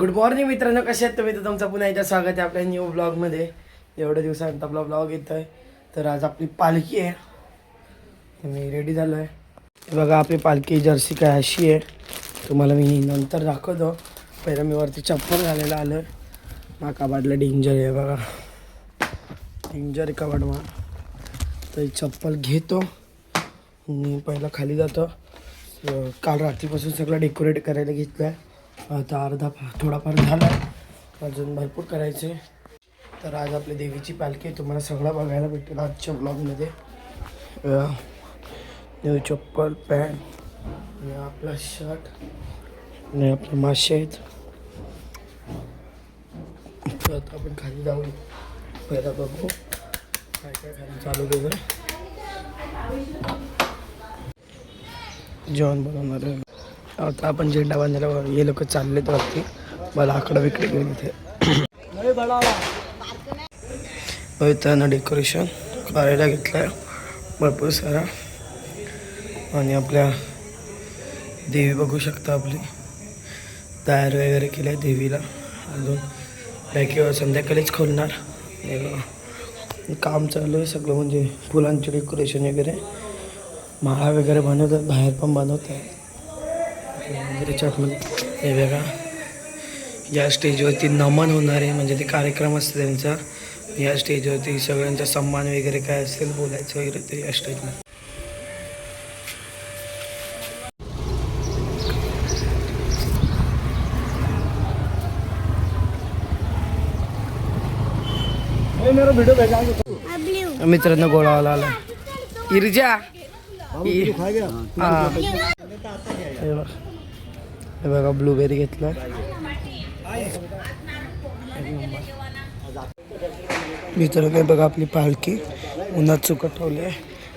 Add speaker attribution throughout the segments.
Speaker 1: Good morning मित्रांनो, कसे आहेत तुम्ही? तर तुमचं पुन्हा एकदा स्वागत आहे आपल्या न्यू ब्लॉगमध्ये. एवढ्या दिवसानंतर आपला ब्लॉग येतो आहे. तर आज आपली पालखी आहे. मी रेडी झालो आहे. बघा आपली पालखी जर्सी काय अशी आहे, तुम्हाला मी नंतर दाखवतो. पहिलं मी वरती चप्पल घालायला आलो आहे. मा कबाडला डेंजर आहे बघा, डेंजर आहे कबाड मा. तर चप्पल घेतो आणि पहिला खाली जातो. काल रात्रीपासून सगळं डेकोरेट करायला घेतलं आहे. आता थोडाफार झाला, अजून भरपूर करायचे. तर आज आपल्या देवीची पालखी आहे, तुम्हाला सगळं बघायला भेटेल आजच्या ब्लॉगमध्ये. न्यू चप्पल, पॅन्ट आणि आपला शर्ट आणि आपले मासे आहेत. तर आता आपण खाली जाऊ, पहिला बघू काय काय खाली चालू केलं. जेवण बनवणार आहे. आता आपण झेंडा बांधायला हे लोक चाललेत वरती, मला आकडं विकडे घेऊन इथे त्यानं डेकोरेशन करायला घेतलं आहे भरपूर सारा. आणि आपल्या देवी बघू शकता, आपली तयार वगैरे केलं आहे देवीला. अजून किंवा संध्याकाळीच खोलणार. काम चालू आहे सगळं, म्हणजे फुलांचे डेकोरेशन वगैरे, माळा वगैरे बनवतात, बाहेर पण बनवतात. त्याच्यामध्ये हे बघा, या स्टेजवरती नमन होणार आहे, म्हणजे ते कार्यक्रम असते त्यांचा. या स्टेजवरती सगळ्यांचा सन्मान वगैरे काय असेल बोलायचं वगैरे ते या स्टेजमध्ये. मित्रांनो गोळावाला आला इर्जा. हे बघा ब्लूबेरी घेतला. मित्रांनो हे बघा आपली पालखी उन्हात सुकत ठेवली आहे.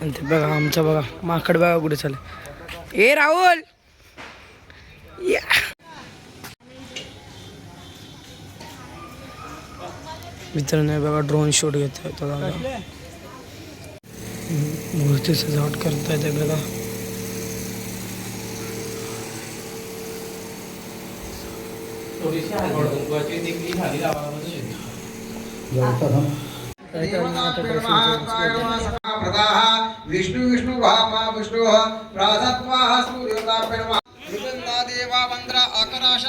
Speaker 1: आणि ते बघा आमचा बघा माकड बघा कुठे चालले. ए राहुल या. मित्रांनो हे बघा ड्रोन शूट घेत आहे, तो बघा मूर्ती सजावट करता येते बघा.
Speaker 2: विष्णु विष्णु भामा विष्णु प्रातत्वाः सूर्योदयः देवा वंद्र आकाश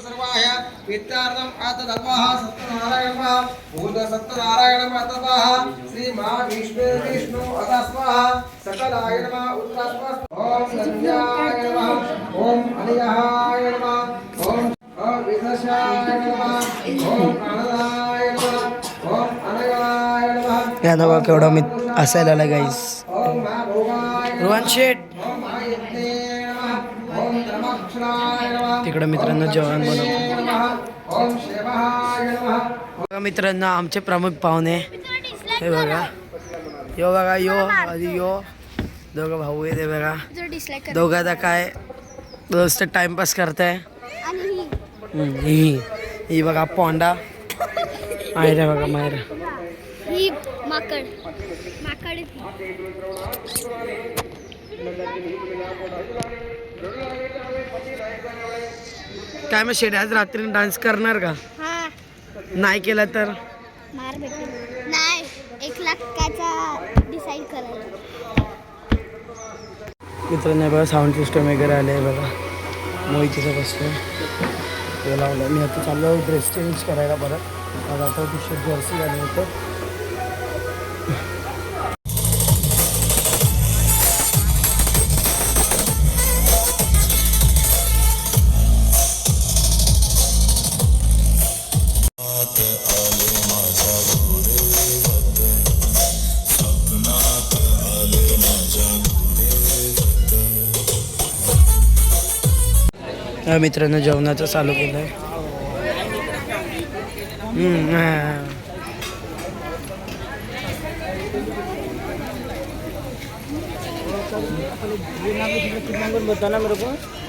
Speaker 2: सर्वाय वित्तार्थम आतदत्वाः सत्यनारायणः भूत सत्यनारायणः आतदत्वाः श्री महाविष्णु विष्णु अतस्वाः सकलाय नमः उत्तरात्मा. ओम संध्याय नमः, ओम अनियाय नमः, ओम अविदशाय नमः, ओम प्राणदाय नमः, ओम अनयाय नमः.
Speaker 1: या नवा केवढा मी असायला आला गाईस. रोहन शेठ तिकडं मित्रांनो जेवण बनवतो. मित्रांनो आमचे प्रमुख पाहुणे हे बघा, यो बघा, यो आधी यो दोघं भाऊ आहे ते बघा. दोघं आता काय दोस्त टाइमपास करताय. ही बघा पोंडा मायरा, बघा मायरा
Speaker 3: ही माकड माकड.
Speaker 1: काय मग शेड आज रात्री डान्स करणार का?
Speaker 3: हा,
Speaker 1: नाही केला तर
Speaker 3: मार भेटेल. नाही, 1 लाखाचा डिसाईड करायला.
Speaker 1: मित्रांनो बघा साऊंड सिस्टम वगैरे आले आहे बघा. मोहितीचं बसलं ते लावलं. मी आता चाललो ड्रेस चेंज करायला परत. आज आता टी शर्ट जर्सी घालून होतं. मित्रांनो जेवणाचं चालू केलं आहे.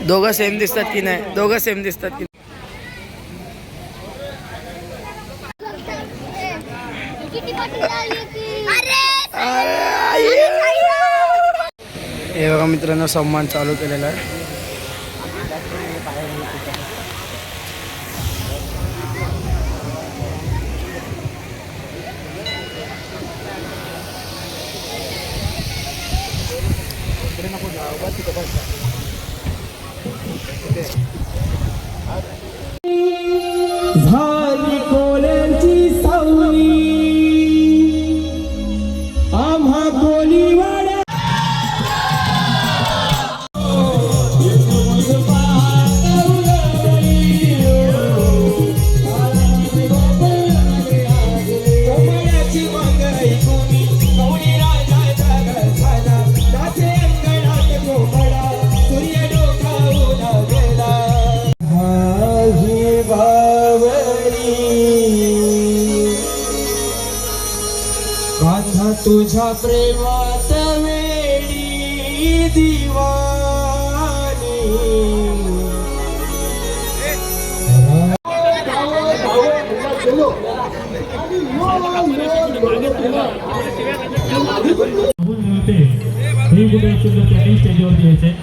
Speaker 1: दोघं सेम दिसतात की नाही? दोघं सेम दिसतात की. हे बघा मित्रांनो सन्मान चालू केलेला आहे.
Speaker 4: झाली कोल्यांची सावली आम्हा कोलीवाड्या तुझ्या प्रेमात वेडी दिवानी
Speaker 5: हे कुठे स्टेजवरती यायचे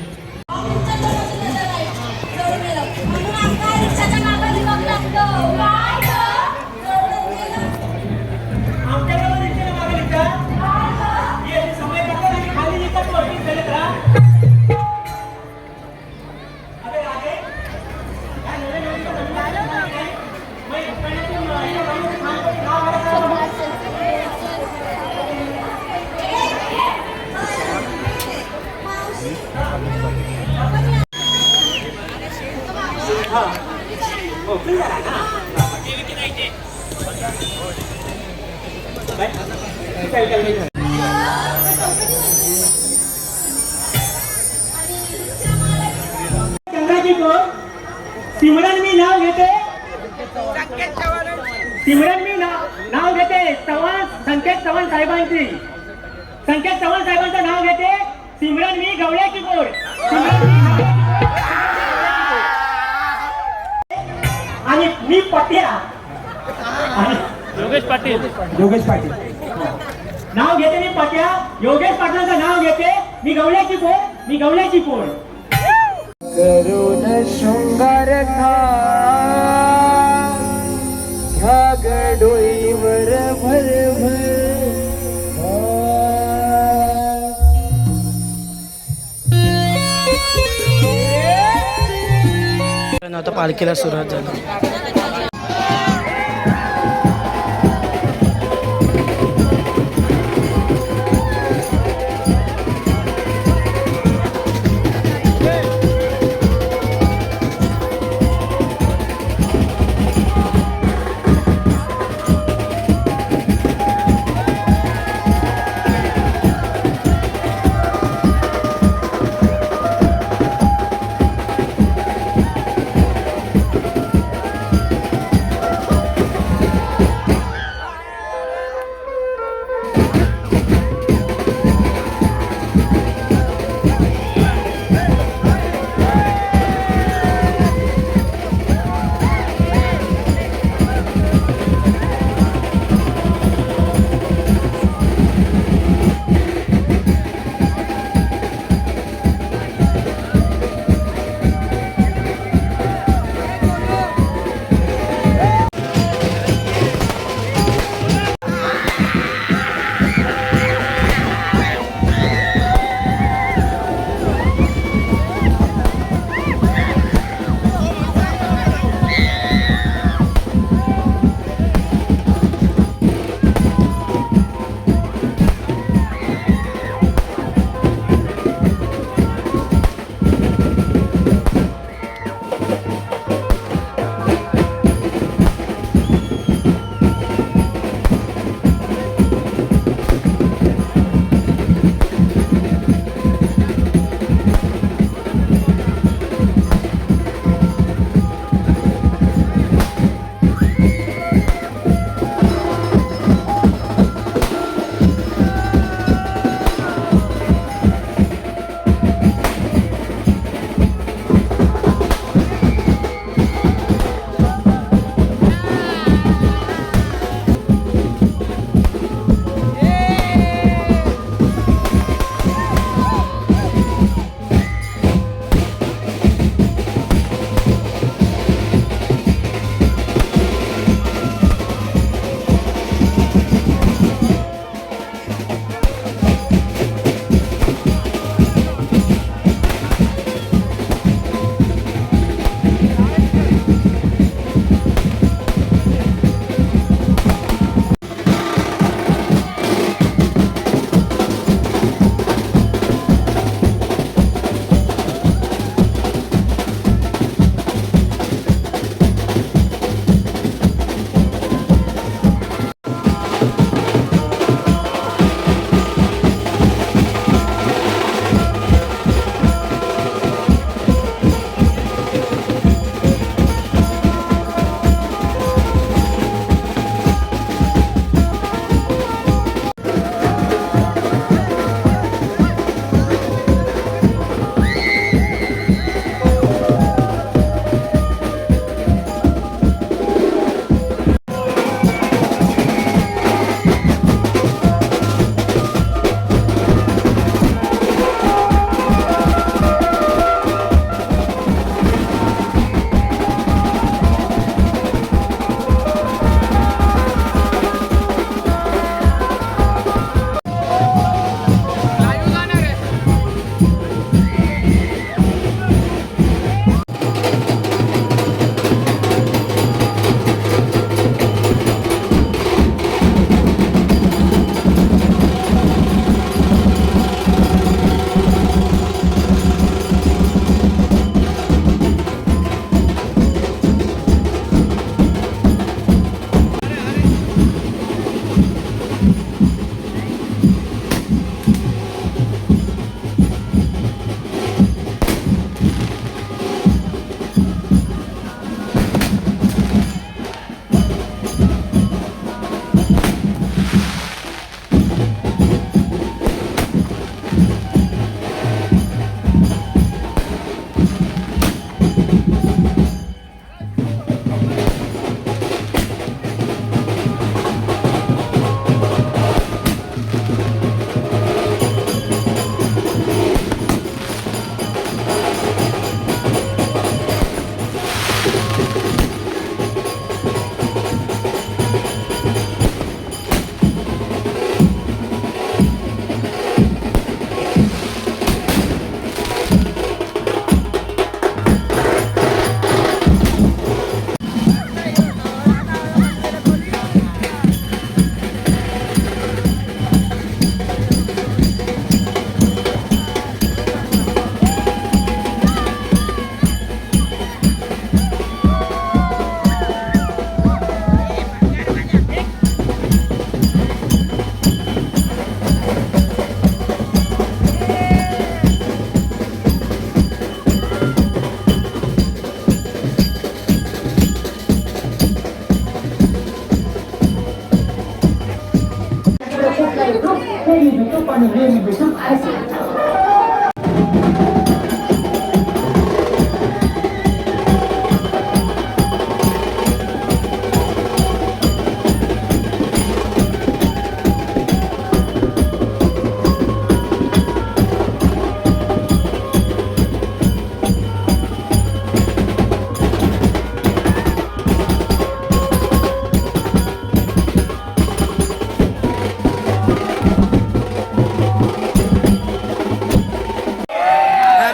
Speaker 4: सिमरन मी नाव घेते सिमरन मी नाव घेते संकेत चव्हाण साहेबांची संकेत चव्हाण साहेबांचं नाव घेते सिमरन मी गवळ्याची गोड आणि मी पट्या योगेश पाटील नाव घेते मी पट्या योगेश पाटलांचं नाव घेते मी गवळ्याची पोळ
Speaker 1: करून शृंगार ह्या गडोईवर भर आता पालखीला सुरुवात झाली.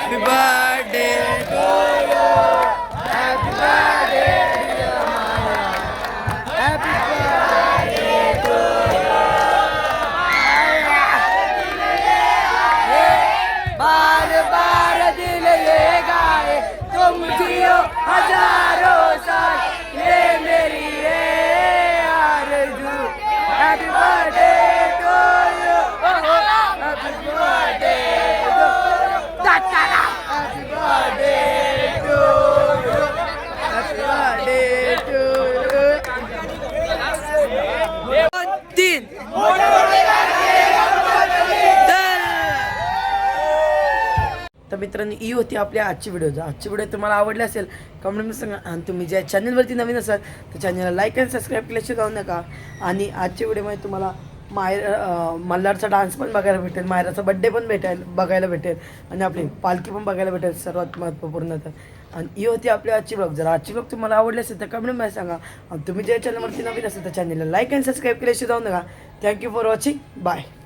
Speaker 1: Happy birthday to you happy birthday happy birthday to बार बार दिल ये गाए तुम जियो हजारों साल ये मेरी है आरज़ू happy birthday to you happy birthday Happy birthday to you. Happy birthday to you. 3 तर मित्रांनो ही होती आपल्या आजची व्हिडिओ तुम्हाला आवडली असेल कमेंटमध्ये सांगा आणि तुम्ही ज्या चॅनलवरती नवीन असाल तर चॅनलला लाईक आणि सबस्क्राईब केल्याशिवाय जाऊ नका आणि आजच्या व्हिडिओमध्ये तुम्हाला मल्हारचा डान्स पण बघायला भेटेल मायराचा बड्डे पण बघायला भेटेल आणि आपली पालखी पण बघायला भेटेल सर्वात महत्त्वपूर्ण तर आणि ही होती आपली आजची ब्लॉग जर आजची ब्लॉग तुम्हाला आवडली असेल तर कमेंटमध्ये सांगा आणि तुम्ही ज्या चॅनलवरती नवीन असेल तर चॅनलला लाईक आणि सबस्क्राईब केल्याशिवाय जाऊ नका थँक्यू फॉर वॉचिंग बाय